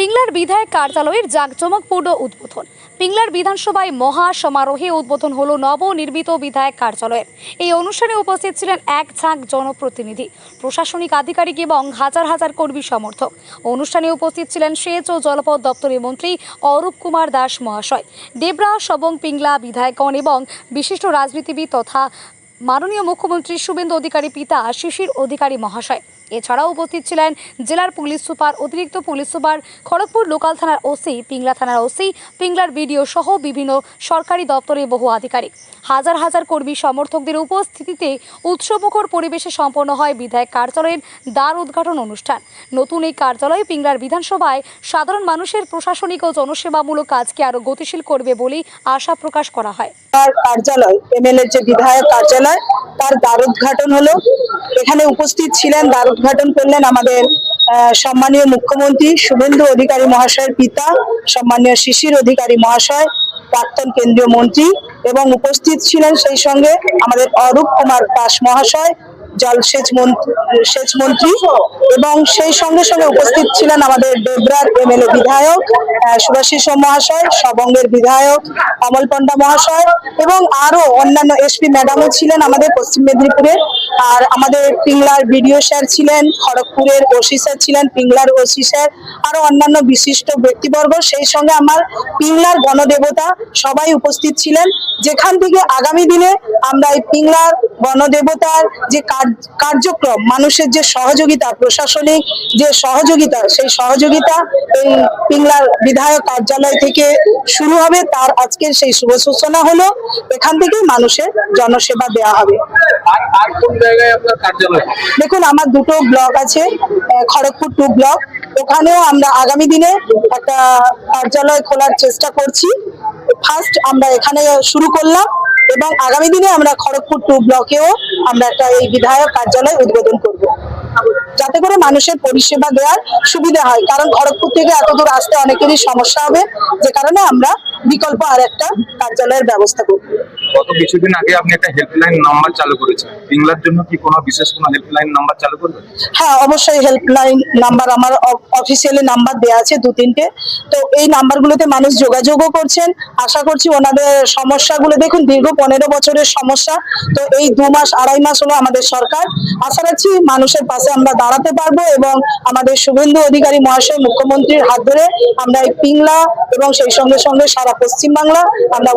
পিংলার বিধায়ক কার্যালয়ের জাঁকজমকপূর্ণ উদ্বোধন। পিংলার বিধানসভায় মহা সমারোহে উদ্বোধন হলো নবনির্মিত বিধায়ক কার্যালয়ের। এই অনুষ্ঠানে উপস্থিত ছিলেন এক ঝাঁক জনপ্রতিনিধি, প্রশাসনিক আধিকারিক এবং হাজার হাজার কর্মী সমর্থক। অনুষ্ঠানে উপস্থিত ছিলেন সেচ ও জলপথ দপ্তরের মন্ত্রী অরূপ কুমার দাস মহাশয়, দেবরাস এবং পিংলা বিধায়কগণ এবং বিশিষ্ট রাজনীতিবিদ তথা মাননীয় মুখ্যমন্ত্রী শুভেন্দু অধিকারী পিতা শিশির অধিকারী মহাশয়। এছাড়াও উপস্থিত ছিলেন জেলার পুলিশ সুপার, অতিরিক্ত পুলিশ সুপার, খড়গপুর লোকাল থানার ওসি, পিংলা থানার ওসি, পিংলার বিডিও সহ বিভিন্ন সরকারি দপ্তরের বহু আধিকারিক। হাজার হাজার কর্মী সমর্থকদের উপস্থিতিতে উৎসবমুখর পরিবেশে সম্পন্ন হয় বিধায়ক কার্যালয়ের দ্বার উদ্ঘাটন অনুষ্ঠান। নতুন এই কার্যালয় পিংলার বিধানসভায় সাধারণ মানুষের প্রশাসনিক ও জনসেবামূলক কাজকে আরও গতিশীল করবে বলেই আশা প্রকাশ করা হয়। কার্যালয় এমএলএর যে বিধায়ক কার্যালয় তার দ্বার উদ্ঘাটন হলো। এখানে উপস্থিত ছিলেন, দ্বার উদ্ঘাটন করলেন আমাদের সম্মানীয় মুখ্যমন্ত্রী শুভেন্দু অধিকারী মহাশয়ের পিতা সম্মানীয় শিশির অধিকারী মহাশয়, প্রাক্তন কেন্দ্রীয় মন্ত্রী, এবং উপস্থিত ছিলেন সেই সঙ্গে আমাদের অরূপ কুমার দাস মহাশয়, সেচ মন্ত্রী, এবং সেই সঙ্গে সঙ্গে উপস্থিত ছিলেন আমাদের দেবরার এমএলএ বিধায়ক সুভাষিস মহাশয়, সবঙ্গের বিধায়ক অমল পণ্ডা মহাশয়, এবং আরো অন্যান্য এসপি ম্যাডামও ছিলেন আমাদের পশ্চিম মেদিনীপুরের। আর আমাদের পিংলার বিডিও স্যার ছিলেন, খড়গপুরের ওসি স্যার ছিলেন, পিংলার ওসি স্যার, আরো অন্যান্য বিশিষ্ট ব্যক্তিবর্গ, সেই সঙ্গে আমার পিংলার গণদেবতা সবাই উপস্থিত ছিলেন। যেখান থেকে আগামী দিনে আমরা এই পিংলার গণদেবতার যে কার্যক্রম, মানুষের যে সহযোগিতা, প্রশাসনিক যে সহযোগিতা, সেই সহযোগিতা এই পিংলার বিধায়ক কার্যালয় থেকে শুরু হবে। তার আজকের সেই শুভ সূচনা হলো। এখান থেকেই মানুষের জনসেবা দেওয়া হবে। আর কোন জায়গায় আপনার কার্যালয়? দেখুন, আমার দুটো ব্লক আছে, খড়গপুর 2 ব্লক, ওখানেও আমরা আগামী দিনে একটা কার্যালয় খোলার চেষ্টা করছি। ফার্স্ট আমরা এখানে শুরু করলাম এবং আগামী দিনে আমরা খড়গপুর 2 ব্লকেও আমরা একটা এই বিধায়ক কার্যালয় উদ্বোধন করব, যাতে করে মানুষের পরিষেবা দেওয়ার সুবিধা হয়। কারণ খড়গপুর থেকে এত দূর আসতে অনেকেরই সমস্যা হবে, যে কারণে আমরা বিকল্প আর একটা কার্যালয়ের ব্যবস্থা করব। গত কিছুদিন আগে আপনি একটা হেল্পলাইন নাম্বার চালু করেছেন, পিংলার জন্য কি কোনো বিশেষ কোনো হেল্পলাইন নাম্বার চালু করবেন? হ্যাঁ, অবশ্যই হেল্পলাইন নাম্বার আমার অফিসিয়ালি নাম্বার দেওয়া আছে 2-3টে। তো এই নাম্বারগুলোতে মানুষ যোগাযোগও করছেন। আশা করছি ওনাদের সমস্যাগুলো, দেখুন দীর্ঘ 15 বছরের সমস্যা, তো এই 2 মাস 2.5 মাস হলো আমাদের সরকার। আশা রাখছি মানুষের পাশে আমরা দাঁড়াতে পারবো এবং আমাদের শুভেন্দু অধিকারী মহাশয় মুখ্যমন্ত্রীর হাত ধরে আমরা এই পিংলা এবং সেই সঙ্গে সঙ্গে সারা পশ্চিমবাংলা আমরা